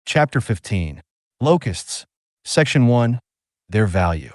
Chapter 15. Locusts. Section 1. Their value.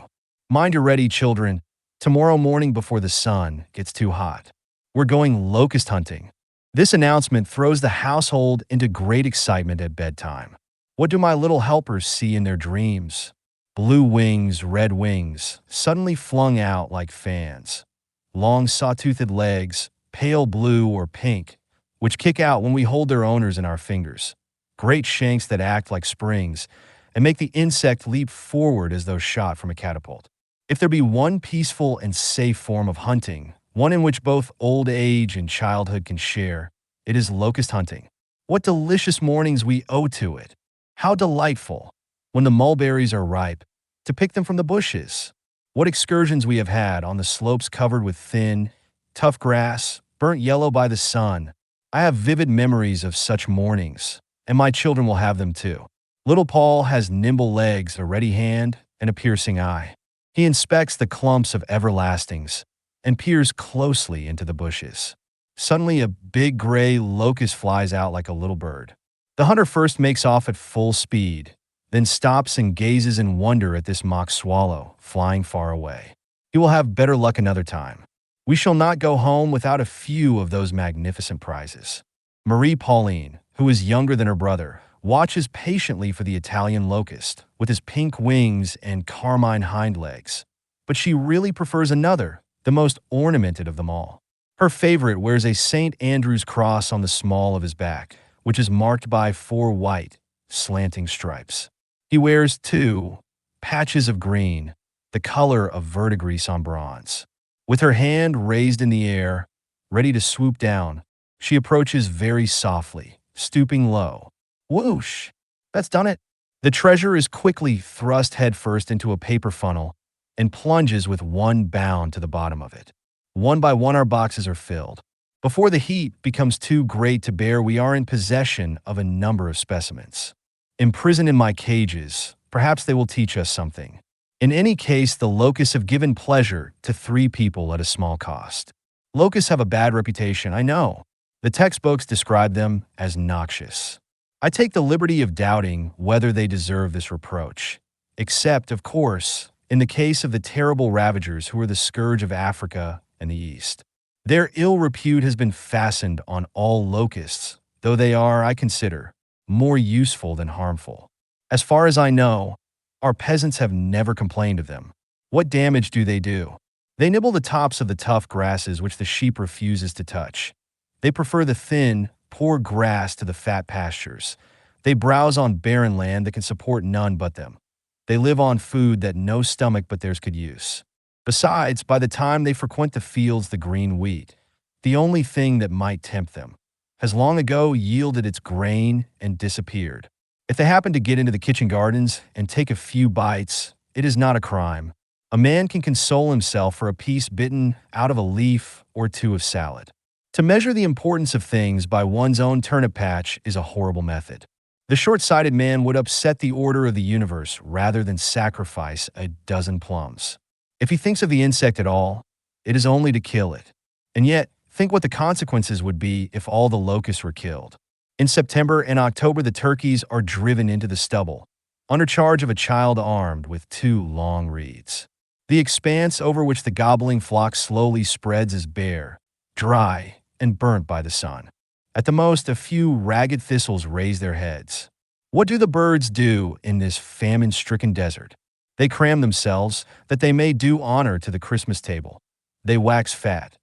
Mind your ready, children. Tomorrow morning before the sun gets too hot, we're going locust hunting. This announcement throws the household into great excitement at bedtime. What do my little helpers see in their dreams? Blue wings, red wings, suddenly flung out like fans. Long saw-toothed legs, pale blue or pink, which kick out when we hold their owners in our fingers. Great shanks that act like springs and make the insect leap forward as though shot from a catapult. If there be one peaceful and safe form of hunting, one in which both old age and childhood can share, it is locust hunting. What delicious mornings we owe to it! How delightful, when the mulberries are ripe, to pick them from the bushes! What excursions we have had on the slopes covered with thin, tough grass, burnt yellow by the sun. I have vivid memories of such mornings, and my children will have them too. Little Paul has nimble legs, a ready hand, and a piercing eye. He inspects the clumps of everlastings and peers closely into the bushes. Suddenly, a big gray locust flies out like a little bird. The hunter first makes off at full speed, then stops and gazes in wonder at this mock swallow flying far away. He will have better luck another time. We shall not go home without a few of those magnificent prizes. Marie Pauline, who is younger than her brother, watches patiently for the Italian locust with his pink wings and carmine hind legs. But she really prefers another, the most ornamented of them all. Her favorite wears a St. Andrew's cross on the small of his back, which is marked by 4 white, slanting stripes. He wears 2 patches of green, the color of verdigris on bronze. With her hand raised in the air, ready to swoop down, she approaches very softly, stooping low. Whoosh! That's done it. The treasure is quickly thrust headfirst into a paper funnel and plunges with one bound to the bottom of it. One by one our boxes are filled. Before the heat becomes too great to bear, we are in possession of a number of specimens. Imprisoned in my cages, perhaps they will teach us something. In any case, the locusts have given pleasure to 3 people at a small cost. Locusts have a bad reputation, I know. The textbooks describe them as noxious. I take the liberty of doubting whether they deserve this reproach, except, of course, in the case of the terrible ravagers who are the scourge of Africa and the East. Their ill repute has been fastened on all locusts, though they are, I consider, more useful than harmful. As far as I know, our peasants have never complained of them. What damage do? They nibble the tops of the tough grasses which the sheep refuses to touch. They prefer the thin, poor grass to the fat pastures. They browse on barren land that can support none but them. They live on food that no stomach but theirs could use. Besides, by the time they frequent the fields, the green wheat, the only thing that might tempt them, has long ago yielded its grain and disappeared. If they happen to get into the kitchen gardens and take a few bites, it is not a crime. A man can console himself for a piece bitten out of a leaf or 2 of salad. To measure the importance of things by one's own turnip patch is a horrible method. The short-sighted man would upset the order of the universe rather than sacrifice a dozen plums. If he thinks of the insect at all, it is only to kill it. And yet, think what the consequences would be if all the locusts were killed. In September and October, the turkeys are driven into the stubble, under charge of a child armed with 2 long reeds. The expanse over which the gobbling flock slowly spreads is bare, dry, and burnt by the sun. At the most, a few ragged thistles raise their heads. What do the birds do in this famine-stricken desert? They cram themselves that they may do honor to the Christmas table. They wax fat.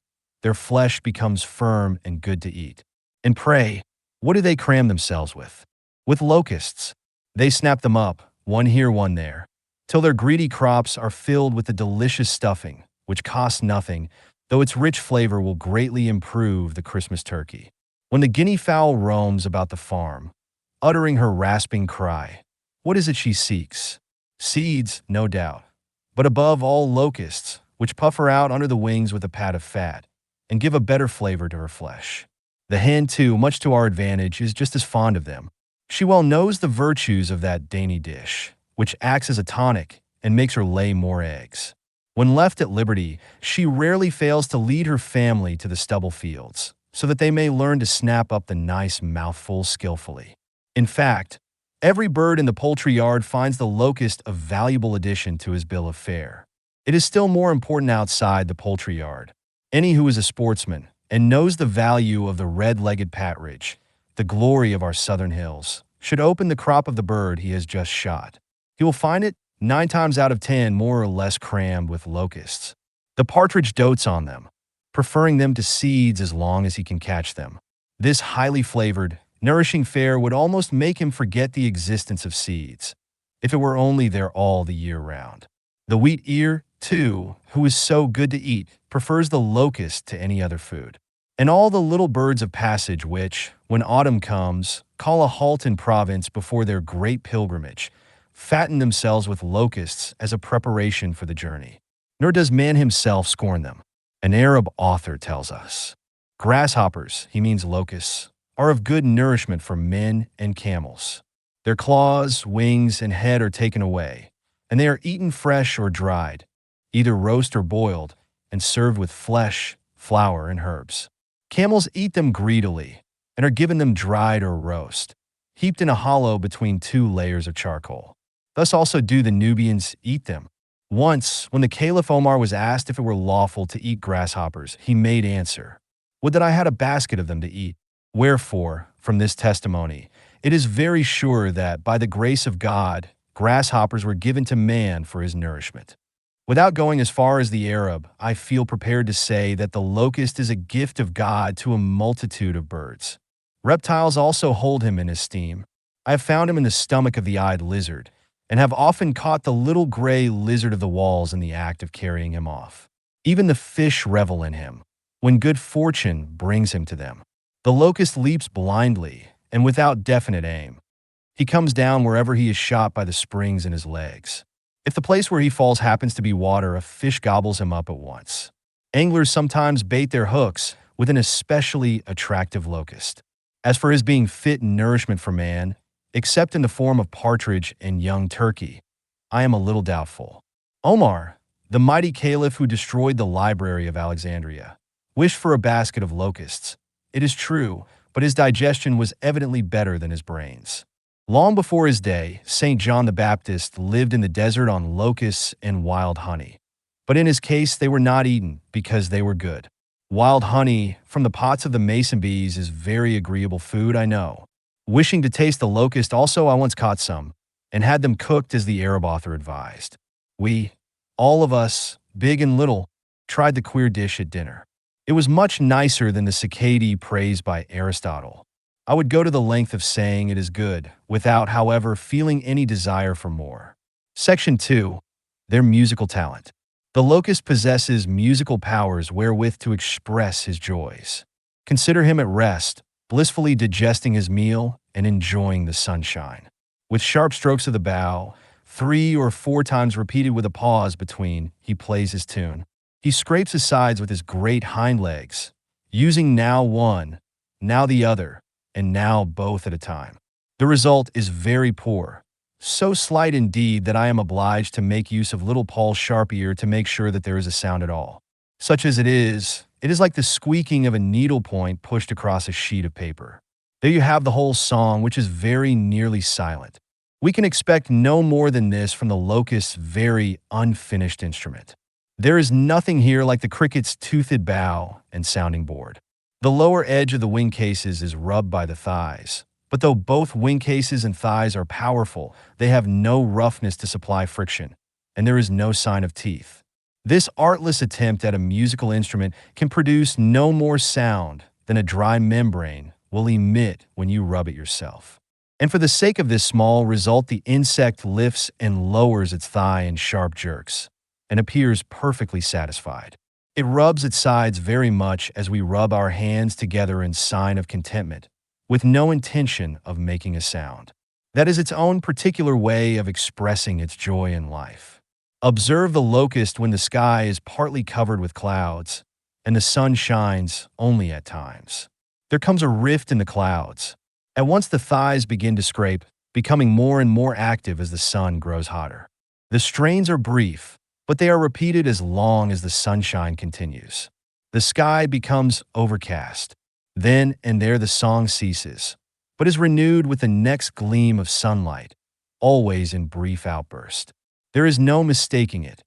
Their flesh becomes firm and good to eat. And pray, what do they cram themselves with? With locusts. They snap them up, one here, one there, till their greedy crops are filled with the delicious stuffing, which costs nothing, though its rich flavor will greatly improve the Christmas turkey. When the guinea fowl roams about the farm, uttering her rasping cry, what is it she seeks? Seeds, no doubt, but above all locusts, which puff her out under the wings with a pat of fat, and give a better flavor to her flesh. The hen, too, much to our advantage, is just as fond of them. She well knows the virtues of that dainty dish, which acts as a tonic and makes her lay more eggs. When left at liberty, she rarely fails to lead her family to the stubble fields, so that they may learn to snap up the nice mouthful skillfully. In fact, Every bird in the poultry yard finds the locust a valuable addition to his bill of fare. It is still more important outside the poultry yard. Any who is a sportsman and knows the value of the red-legged partridge, the glory of our southern hills, should open the crop of the bird he has just shot. He will find it 9 times out of 10 more or less crammed with locusts. The partridge dotes on them, preferring them to seeds as long as he can catch them. This highly flavored, nourishing fare would almost make him forget the existence of seeds, if it were only there all the year round. The wheat ear, too, who is so good to eat, prefers the locust to any other food. And all the little birds of passage which, when autumn comes, call a halt in Provence before their great pilgrimage, fatten themselves with locusts as a preparation for the journey. Nor does man himself scorn them. An Arab author tells us, "Grasshoppers," he means locusts, "are of good nourishment for men and camels. Their claws, wings, and head are taken away, and they are eaten fresh or dried, either roast or boiled, and served with flesh, flour, and herbs. Camels eat them greedily, and are given them dried or roast, heaped in a hollow between 2 layers of charcoal. Thus also do the Nubians eat them." Once, when the Caliph Omar was asked if it were lawful to eat grasshoppers, he made answer, "Would that I had a basket of them to eat." Wherefore, from this testimony, it is very sure that, by the grace of God, grasshoppers were given to man for his nourishment. Without going as far as the Arab, I feel prepared to say that the locust is a gift of God to a multitude of birds. Reptiles also hold him in esteem. I have found him in the stomach of the eyed lizard, and have often caught the little gray lizard of the walls in the act of carrying him off. Even the fish revel in him, when good fortune brings him to them. The locust leaps blindly and without definite aim. He comes down wherever he is shot by the springs in his legs. If the place where he falls happens to be water, a fish gobbles him up at once. Anglers sometimes bait their hooks with an especially attractive locust. As for his being fit nourishment for man, except in the form of partridge and young turkey, I am a little doubtful. Omar, the mighty caliph who destroyed the library of Alexandria, wished for a basket of locusts. It is true, but his digestion was evidently better than his brains. Long before his day, St. John the Baptist lived in the desert on locusts and wild honey. But in his case, they were not eaten because they were good. Wild honey from the pots of the mason bees is very agreeable food, I know. Wishing to taste the locust also, I once caught some, and had them cooked as the Arab author advised. We, all of us, big and little, tried the queer dish at dinner. It was much nicer than the cicadee praised by Aristotle. I would go to the length of saying it is good, without, however, feeling any desire for more. Section 2. Their musical talent. The locust possesses musical powers wherewith to express his joys. Consider him at rest, blissfully digesting his meal and enjoying the sunshine. With sharp strokes of the bow, 3 or 4 times repeated with a pause between, he plays his tune. He scrapes his sides with his great hind legs, using now one, now the other, and now both at a time. The result is very poor, so slight indeed that I am obliged to make use of little Paul's sharp ear to make sure that there is a sound at all. Such as it is like the squeaking of a needlepoint pushed across a sheet of paper. There you have the whole song, which is very nearly silent. We can expect no more than this from the locust's very unfinished instrument. There is nothing here like the cricket's toothed bow and sounding board. The lower edge of the wing cases is rubbed by the thighs, but though both wing cases and thighs are powerful, they have no roughness to supply friction, and there is no sign of teeth. This artless attempt at a musical instrument can produce no more sound than a dry membrane will emit when you rub it yourself. And for the sake of this small result, the insect lifts and lowers its thigh in sharp jerks, and appears perfectly satisfied. It rubs its sides very much as we rub our hands together in sign of contentment, with no intention of making a sound. That is its own particular way of expressing its joy in life. Observe the locust when the sky is partly covered with clouds, and the sun shines only at times. There comes a rift in the clouds. At once the thighs begin to scrape, becoming more and more active as the sun grows hotter. The strains are brief, but they are repeated as long as the sunshine continues. The sky becomes overcast. Then and there the song ceases, but is renewed with the next gleam of sunlight, always in brief outburst. There is no mistaking it.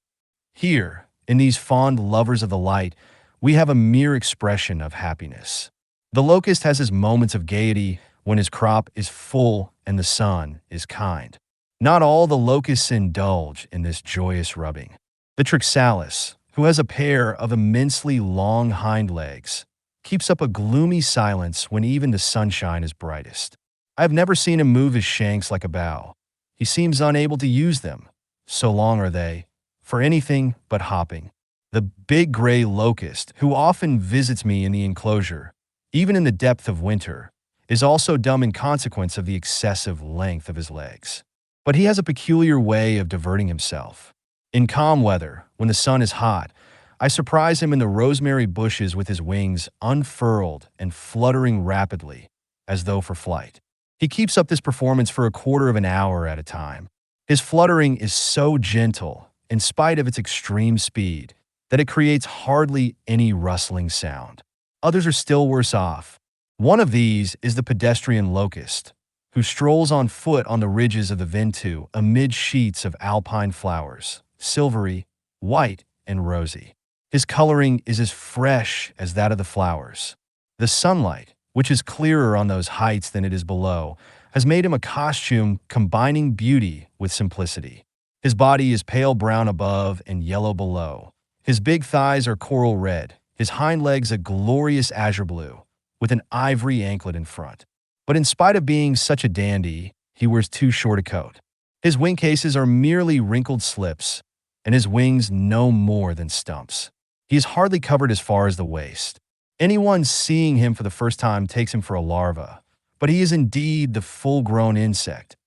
Here, in these fond lovers of the light, we have a mere expression of happiness. The locust has his moments of gaiety when his crop is full and the sun is kind. Not all the locusts indulge in this joyous rubbing. The Trixalis, who has a pair of immensely long hind legs, keeps up a gloomy silence when even the sunshine is brightest. I have never seen him move his shanks like a bow. He seems unable to use them, so long are they, for anything but hopping. The big gray locust, who often visits me in the enclosure, even in the depth of winter, is also dumb in consequence of the excessive length of his legs. But he has a peculiar way of diverting himself. In calm weather, when the sun is hot, I surprise him in the rosemary bushes with his wings unfurled and fluttering rapidly, as though for flight. He keeps up this performance for a quarter of an hour at a time. His fluttering is so gentle, in spite of its extreme speed, that it creates hardly any rustling sound. Others are still worse off. One of these is the pedestrian locust, who strolls on foot on the ridges of the Ventoux amid sheets of alpine flowers, silvery, white, and rosy. His coloring is as fresh as that of the flowers. The sunlight, which is clearer on those heights than it is below, has made him a costume combining beauty with simplicity. His body is pale brown above and yellow below. His big thighs are coral red, his hind legs a glorious azure blue, with an ivory anklet in front. But in spite of being such a dandy, he wears too short a coat. His wing cases are merely wrinkled slips, and his wings no more than stumps. He is hardly covered as far as the waist. Anyone seeing him for the first time takes him for a larva, but he is indeed the full-grown insect,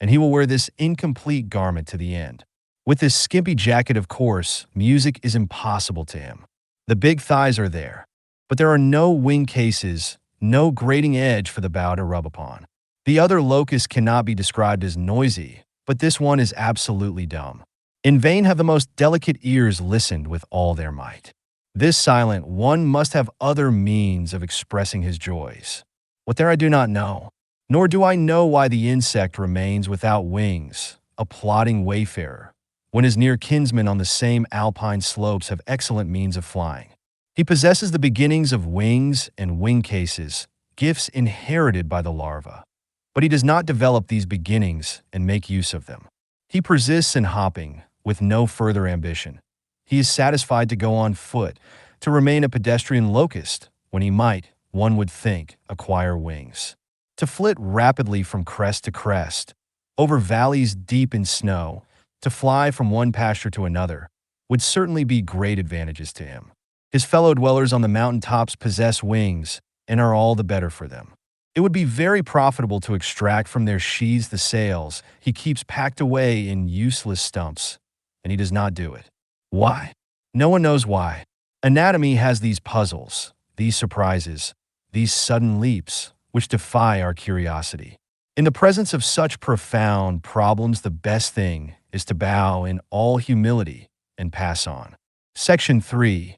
and he will wear this incomplete garment to the end. With this skimpy jacket, of course, music is impossible to him. The big thighs are there, but there are no wing cases, no grating edge for the bow to rub upon. The other locust cannot be described as noisy, but this one is absolutely dumb. In vain have the most delicate ears listened with all their might. This silent one must have other means of expressing his joys. What there I do not know, nor do I know why the insect remains without wings, a plodding wayfarer, when his near kinsmen on the same alpine slopes have excellent means of flying. He possesses the beginnings of wings and wing cases, gifts inherited by the larva, but he does not develop these beginnings and make use of them. He persists in hopping, with no further ambition. He is satisfied to go on foot, to remain a pedestrian locust, when he might, one would think, acquire wings. To flit rapidly from crest to crest, over valleys deep in snow, to fly from one pasture to another, would certainly be great advantages to him. His fellow dwellers on the mountain tops possess wings, and are all the better for them. It would be very profitable to extract from their sheaths the sails he keeps packed away in useless stumps, and he does not do it. Why? No one knows why. Anatomy has these puzzles, these surprises, these sudden leaps, which defy our curiosity. In the presence of such profound problems, the best thing is to bow in all humility and pass on. Section 3.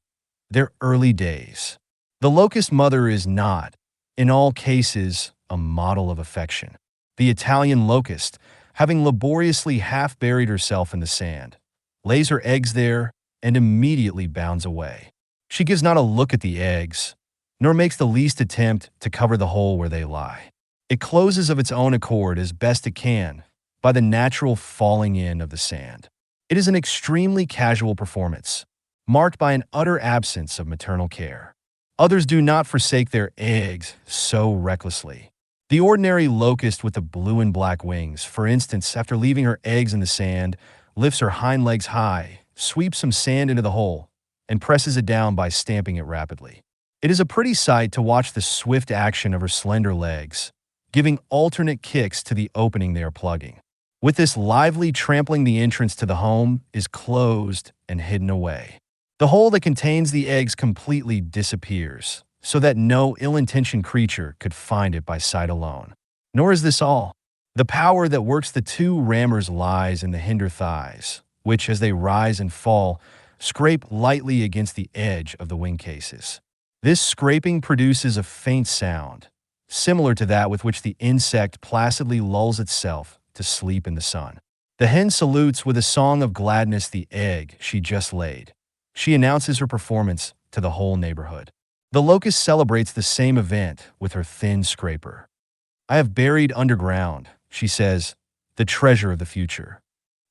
Their early days. The locust mother is not, in all cases, a model of affection. The Italian locust, having laboriously half buried herself in the sand, lays her eggs there and immediately bounds away. She gives not a look at the eggs, nor makes the least attempt to cover the hole where they lie. It closes of its own accord as best it can by the natural falling in of the sand. It is an extremely casual performance, marked by an utter absence of maternal care. Others do not forsake their eggs so recklessly. The ordinary locust with the blue and black wings, for instance, after leaving her eggs in the sand, lifts her hind legs high, sweeps some sand into the hole, and presses it down by stamping it rapidly. It is a pretty sight to watch the swift action of her slender legs, giving alternate kicks to the opening they are plugging. With this lively trampling, the entrance to the home is closed and hidden away. The hole that contains the eggs completely disappears, so that no ill-intentioned creature could find it by sight alone. Nor is this all. The power that works the two rammers lies in the hinder thighs, which, as they rise and fall, scrape lightly against the edge of the wing cases. This scraping produces a faint sound, similar to that with which the insect placidly lulls itself to sleep in the sun. The hen salutes with a song of gladness the egg she just laid. She announces her performance to the whole neighborhood. The locust celebrates the same event with her thin scraper. I have buried underground, she says, the treasure of the future.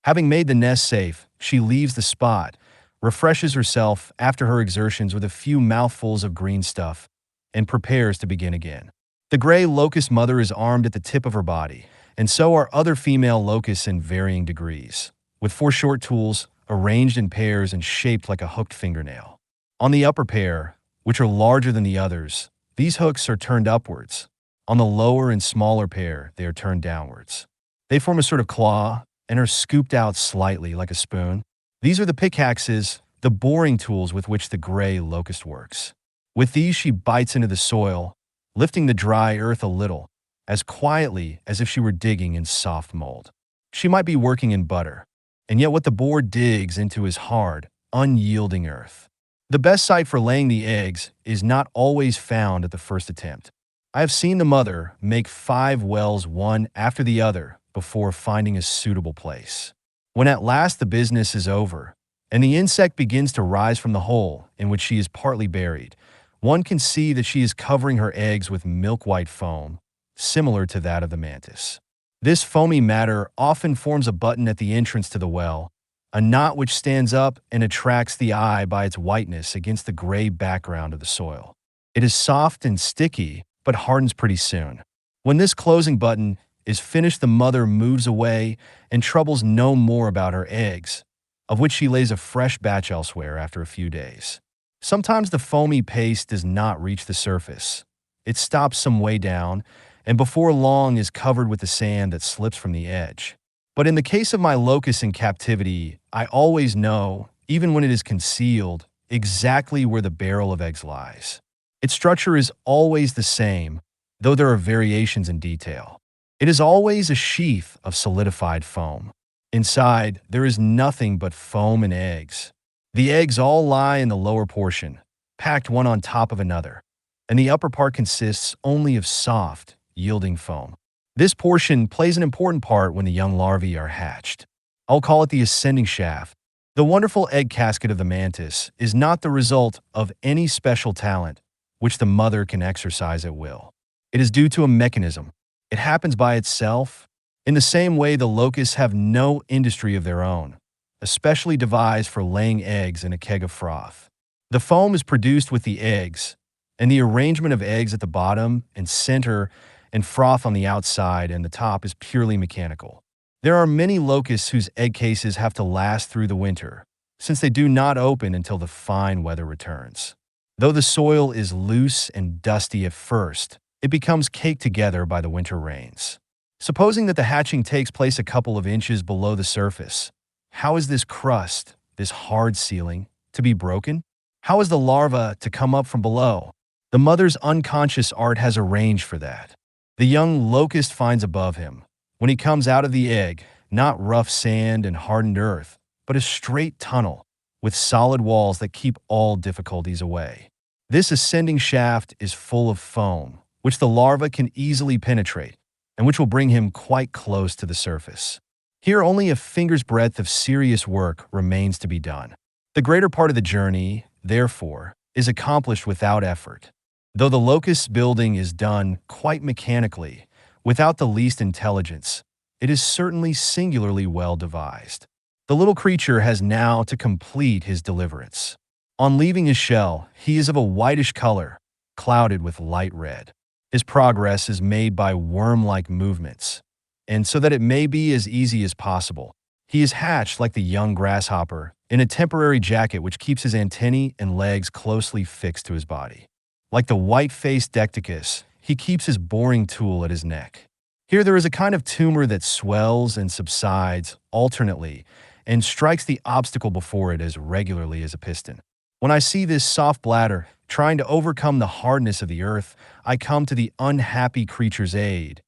Having made the nest safe, she leaves the spot, refreshes herself after her exertions with a few mouthfuls of green stuff, and prepares to begin again. The gray locust mother is armed at the tip of her body, and so are other female locusts in varying degrees, with 4 short tools arranged in pairs and shaped like a hooked fingernail. On the upper pair, which are larger than the others, these hooks are turned upwards. On the lower and smaller pair, they are turned downwards. They form a sort of claw and are scooped out slightly like a spoon. These are the pickaxes, the boring tools with which the gray locust works. With these she bites into the soil, lifting the dry earth a little, as quietly as if she were digging in soft mold. She might be working in butter, and yet what the boar digs into is hard, unyielding earth. The best site for laying the eggs is not always found at the first attempt. I have seen the mother make 5 wells one after the other before finding a suitable place. When at last the business is over, and the insect begins to rise from the hole in which she is partly buried, one can see that she is covering her eggs with milk-white foam, similar to that of the mantis. This foamy matter often forms a button at the entrance to the well, a knot which stands up and attracts the eye by its whiteness against the gray background of the soil. It is soft and sticky, but hardens pretty soon. When this closing button is finished, the mother moves away and troubles no more about her eggs, of which she lays a fresh batch elsewhere after a few days. Sometimes the foamy paste does not reach the surface. It stops some way down, and before long is covered with the sand that slips from the edge. But in the case of my locust in captivity, I always know, even when it is concealed, exactly where the barrel of eggs lies. Its structure is always the same, though there are variations in detail. It is always a sheath of solidified foam. Inside, there is nothing but foam and eggs. The eggs all lie in the lower portion, packed one on top of another, and the upper part consists only of soft, yielding foam. This portion plays an important part when the young larvae are hatched. I'll call it the ascending shaft. The wonderful egg casket of the mantis is not the result of any special talent which the mother can exercise at will. It is due to a mechanism. It happens by itself. In the same way, the locusts have no industry of their own, especially devised for laying eggs in a keg of froth. The foam is produced with the eggs, and the arrangement of eggs at the bottom and center and froth on the outside and the top is purely mechanical. There are many locusts whose egg cases have to last through the winter, since they do not open until the fine weather returns. Though the soil is loose and dusty at first, it becomes caked together by the winter rains. Supposing that the hatching takes place a couple of inches below the surface, how is this crust, this hard ceiling, to be broken? How is the larva to come up from below? The mother's unconscious art has arranged for that. The young locust finds above him, when he comes out of the egg, not rough sand and hardened earth, but a straight tunnel with solid walls that keep all difficulties away. This ascending shaft is full of foam, which the larva can easily penetrate, and which will bring him quite close to the surface. Here only a finger's breadth of serious work remains to be done. The greater part of the journey, therefore, is accomplished without effort. Though the locust's building is done quite mechanically, without the least intelligence, it is certainly singularly well devised. The little creature has now to complete his deliverance. On leaving his shell, he is of a whitish color, clouded with light red. His progress is made by worm-like movements, and so that it may be as easy as possible, he is hatched like the young grasshopper in a temporary jacket which keeps his antennae and legs closely fixed to his body. Like the white-faced Decticus, he keeps his boring tool at his neck. Here there is a kind of tumor that swells and subsides alternately and strikes the obstacle before it as regularly as a piston. When I see this soft bladder trying to overcome the hardness of the earth, I come to the unhappy creature's aid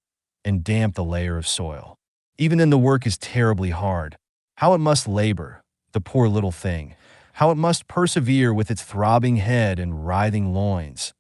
and damp the layer of soil. Even then the work is terribly hard. How it must labor, the poor little thing. How it must persevere with its throbbing head and writhing loins.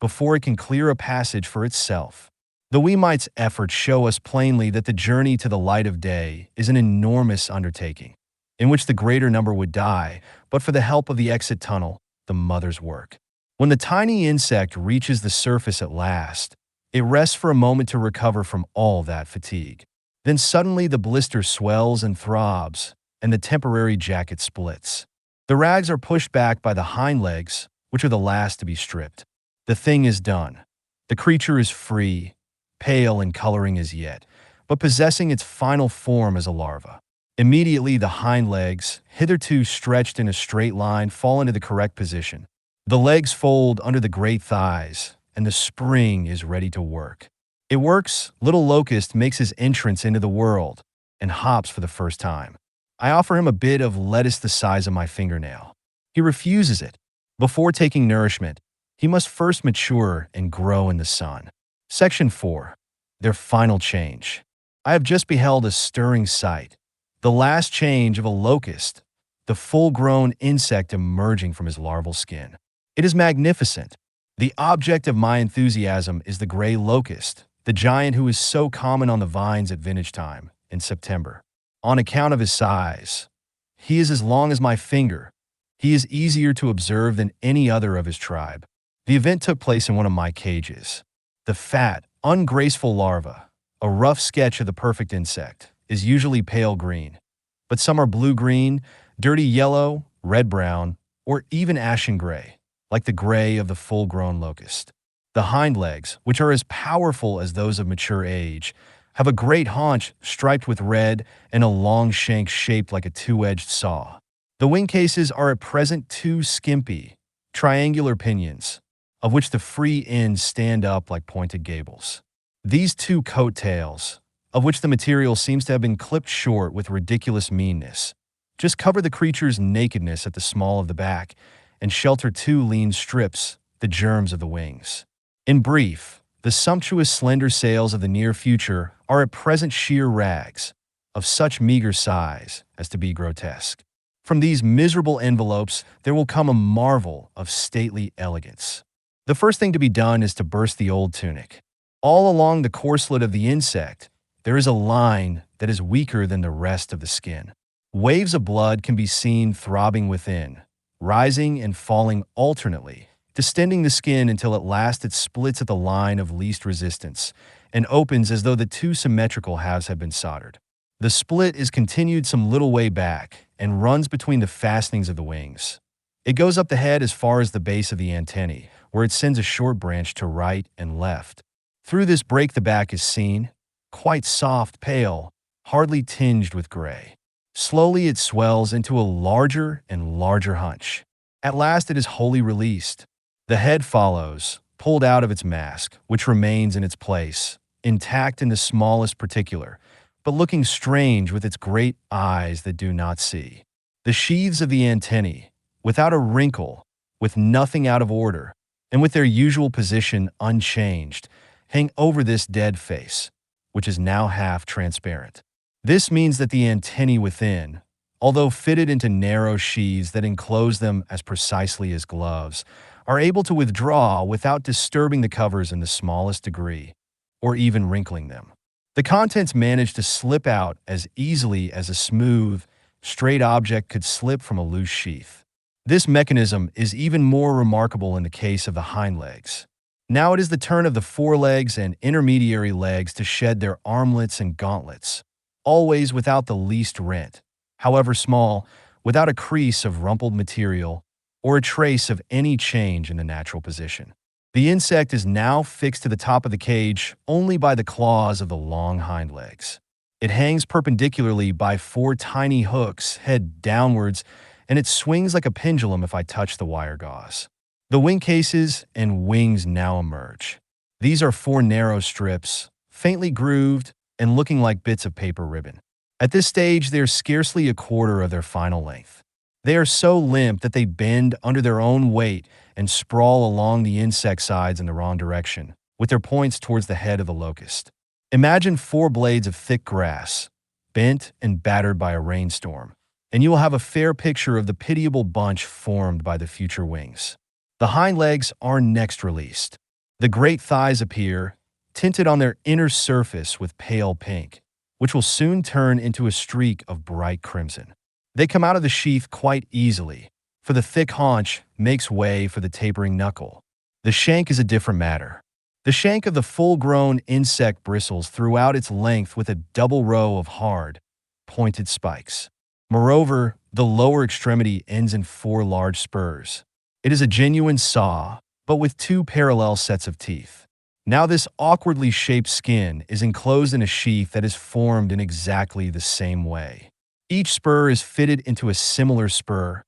before it can clear a passage for itself. The wee mite's efforts show us plainly that the journey to the light of day is an enormous undertaking, in which the greater number would die, but for the help of the exit tunnel, the mother's work. When the tiny insect reaches the surface at last, it rests for a moment to recover from all that fatigue. Then suddenly the blister swells and throbs, and the temporary jacket splits. The rags are pushed back by the hind legs, which are the last to be stripped. The thing is done. The creature is free, pale in coloring as yet, but possessing its final form as a larva. Immediately the hind legs, hitherto stretched in a straight line, fall into the correct position. The legs fold under the great thighs, and the spring is ready to work. It works, little Locust makes his entrance into the world, and hops for the first time. I offer him a bit of lettuce the size of my fingernail. He refuses it. Before taking nourishment, he must first mature and grow in the sun. Section 4. Their final change. I have just beheld a stirring sight. The last change of a locust, the full-grown insect emerging from his larval skin. It is magnificent. The object of my enthusiasm is the gray locust, the giant who is so common on the vines at vintage time, in September. On account of his size, he is as long as my finger. He is easier to observe than any other of his tribe. The event took place in one of my cages. The fat, ungraceful larva, a rough sketch of the perfect insect, is usually pale green, but some are blue-green, dirty yellow, red-brown, or even ashen gray, like the gray of the full-grown locust. The hind legs, which are as powerful as those of mature age, have a great haunch striped with red and a long shank shaped like a two-edged saw. The wing cases are at present two skimpy, triangular pinions, of which the free ends stand up like pointed gables. These two coat-tails, of which the material seems to have been clipped short with ridiculous meanness, just cover the creature's nakedness at the small of the back and shelter two lean strips, the germs of the wings. In brief, the sumptuous slender sails of the near future are at present sheer rags, of such meager size as to be grotesque. From these miserable envelopes there will come a marvel of stately elegance. The first thing to be done is to burst the old tunic. All along the corslet of the insect, there is a line that is weaker than the rest of the skin. Waves of blood can be seen throbbing within, rising and falling alternately, distending the skin until at last it splits at the line of least resistance and opens as though the two symmetrical halves had been soldered. The split is continued some little way back and runs between the fastenings of the wings. It goes up the head as far as the base of the antennae, where it sends a short branch to right and left. Through this break the back is seen, quite soft, pale, hardly tinged with gray. Slowly it swells into a larger and larger hunch. At last it is wholly released. The head follows, pulled out of its mask, which remains in its place, intact in the smallest particular, but looking strange with its great eyes that do not see. The sheaths of the antennae, without a wrinkle, with nothing out of order, and with their usual position unchanged, hang over this dead face, which is now half transparent. This means that the antennae within, although fitted into narrow sheaths that enclose them as precisely as gloves, are able to withdraw without disturbing the covers in the smallest degree, or even wrinkling them. The contents manage to slip out as easily as a smooth, straight object could slip from a loose sheath. This mechanism is even more remarkable in the case of the hind legs. Now it is the turn of the forelegs and intermediary legs to shed their armlets and gauntlets, always without the least rent, however small, without a crease of rumpled material or a trace of any change in the natural position. The insect is now fixed to the top of the cage only by the claws of the long hind legs. It hangs perpendicularly by four tiny hooks, head downwards, and it swings like a pendulum if I touch the wire gauze. The wing cases and wings now emerge. These are four narrow strips, faintly grooved and looking like bits of paper ribbon. At this stage, they are scarcely a quarter of their final length. They are so limp that they bend under their own weight and sprawl along the insect sides in the wrong direction, with their points towards the head of the locust. Imagine four blades of thick grass, bent and battered by a rainstorm, and you will have a fair picture of the pitiable bunch formed by the future wings. The hind legs are next released. The great thighs appear, tinted on their inner surface with pale pink, which will soon turn into a streak of bright crimson. They come out of the sheath quite easily, for the thick haunch makes way for the tapering knuckle. The shank is a different matter. The shank of the full-grown insect bristles throughout its length with a double row of hard, pointed spikes. Moreover, the lower extremity ends in 4 large spurs. It is a genuine saw, but with 2 parallel sets of teeth. Now this awkwardly shaped skin is enclosed in a sheath that is formed in exactly the same way. Each spur is fitted into a similar spur,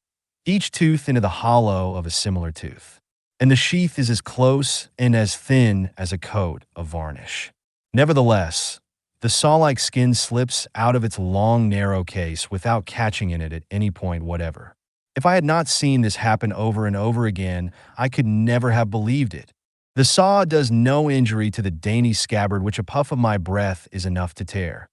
each tooth into the hollow of a similar tooth. And the sheath is as close and as thin as a coat of varnish. Nevertheless, the saw-like skin slips out of its long, narrow case without catching in it at any point whatever. If I had not seen this happen over and over again, I could never have believed it. The saw does no injury to the dainty scabbard which a puff of my breath is enough to tear.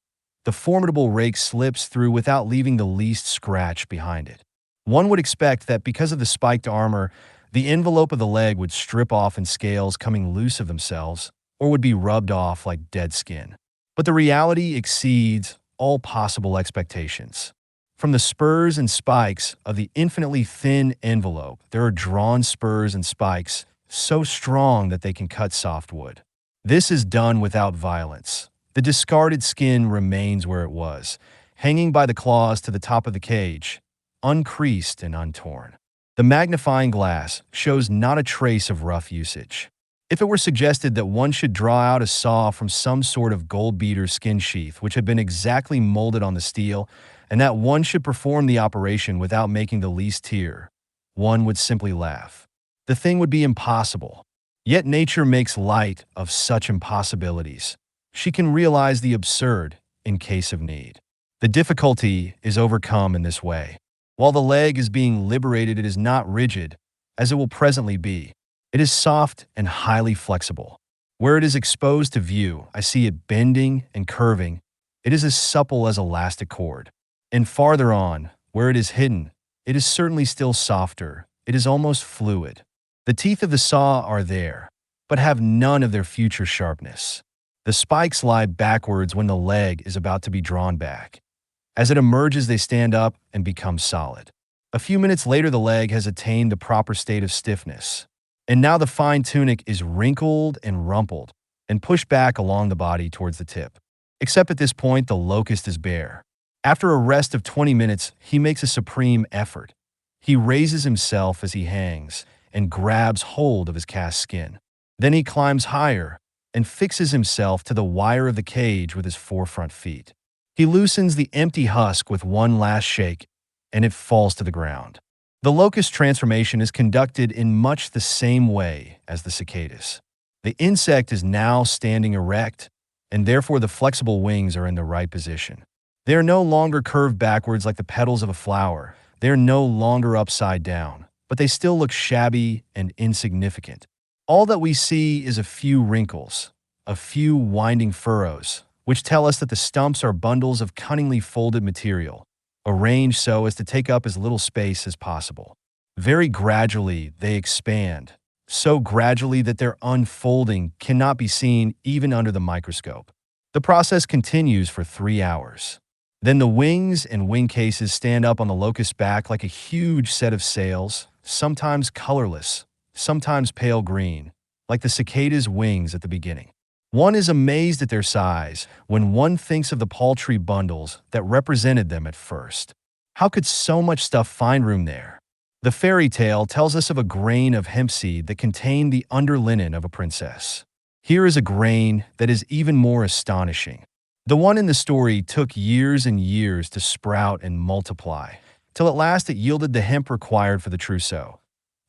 The formidable rake slips through without leaving the least scratch behind it. One would expect that because of the spiked armor, the envelope of the leg would strip off in scales coming loose of themselves, or would be rubbed off like dead skin. But the reality exceeds all possible expectations. From the spurs and spikes of the infinitely thin envelope, there are drawn spurs and spikes so strong that they can cut soft wood. This is done without violence. The discarded skin remains where it was, hanging by the claws to the top of the cage, uncreased and untorn. The magnifying glass shows not a trace of rough usage. If it were suggested that one should draw out a saw from some sort of gold beater skin sheath which had been exactly molded on the steel, and that one should perform the operation without making the least tear, one would simply laugh. The thing would be impossible. Yet nature makes light of such impossibilities. She can realize the absurd in case of need. The difficulty is overcome in this way. While the leg is being liberated, it is not rigid, as it will presently be. It is soft and highly flexible. Where it is exposed to view, I see it bending and curving. It is as supple as elastic cord. And farther on, where it is hidden, it is certainly still softer. It is almost fluid. The teeth of the saw are there, but have none of their future sharpness. The spikes lie backwards when the leg is about to be drawn back. As it emerges, they stand up and become solid. A few minutes later, the leg has attained the proper state of stiffness. And now the fine tunic is wrinkled and rumpled and pushed back along the body towards the tip. Except at this point, the locust is bare. After a rest of 20 minutes, he makes a supreme effort. He raises himself as he hangs and grabs hold of his cast skin. Then he climbs higher and fixes himself to the wire of the cage with his 4 front feet. He loosens the empty husk with one last shake, and it falls to the ground. The locust transformation is conducted in much the same way as the cicadas. The insect is now standing erect, and therefore the flexible wings are in the right position. They are no longer curved backwards like the petals of a flower. They are no longer upside down, but they still look shabby and insignificant. All that we see is a few wrinkles, a few winding furrows, which tell us that the stumps are bundles of cunningly folded material, arranged so as to take up as little space as possible. Very gradually, they expand, so gradually that their unfolding cannot be seen even under the microscope. The process continues for 3 hours. Then the wings and wing cases stand up on the locust's back like a huge set of sails, sometimes colorless, sometimes pale green, like the cicada's wings at the beginning. One is amazed at their size when one thinks of the paltry bundles that represented them at first. How could so much stuff find room there? The fairy tale tells us of a grain of hemp seed that contained the underlinen of a princess. Here is a grain that is even more astonishing. The one in the story took years and years to sprout and multiply, till at last it yielded the hemp required for the trousseau.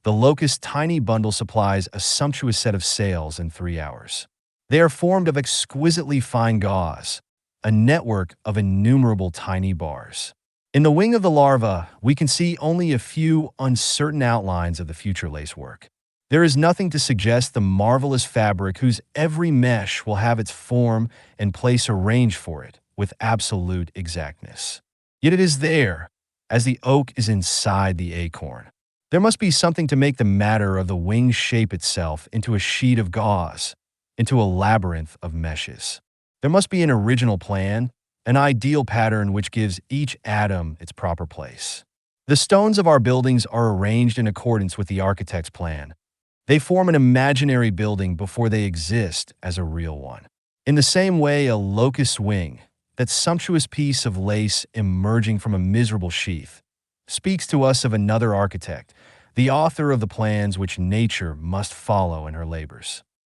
The locust's tiny bundle supplies a sumptuous set of sails in 3 hours. They are formed of exquisitely fine gauze, a network of innumerable tiny bars. In the wing of the larva, we can see only a few uncertain outlines of the future lacework. There is nothing to suggest the marvelous fabric whose every mesh will have its form and place arranged for it with absolute exactness. Yet it is there, as the oak is inside the acorn. There must be something to make the matter of the wing shape itself into a sheet of gauze, into a labyrinth of meshes. There must be an original plan, an ideal pattern which gives each atom its proper place. The stones of our buildings are arranged in accordance with the architect's plan. They form an imaginary building before they exist as a real one. In the same way, a locust wing, that sumptuous piece of lace emerging from a miserable sheath, speaks to us of another architect, the author of the plans which nature must follow in her labors.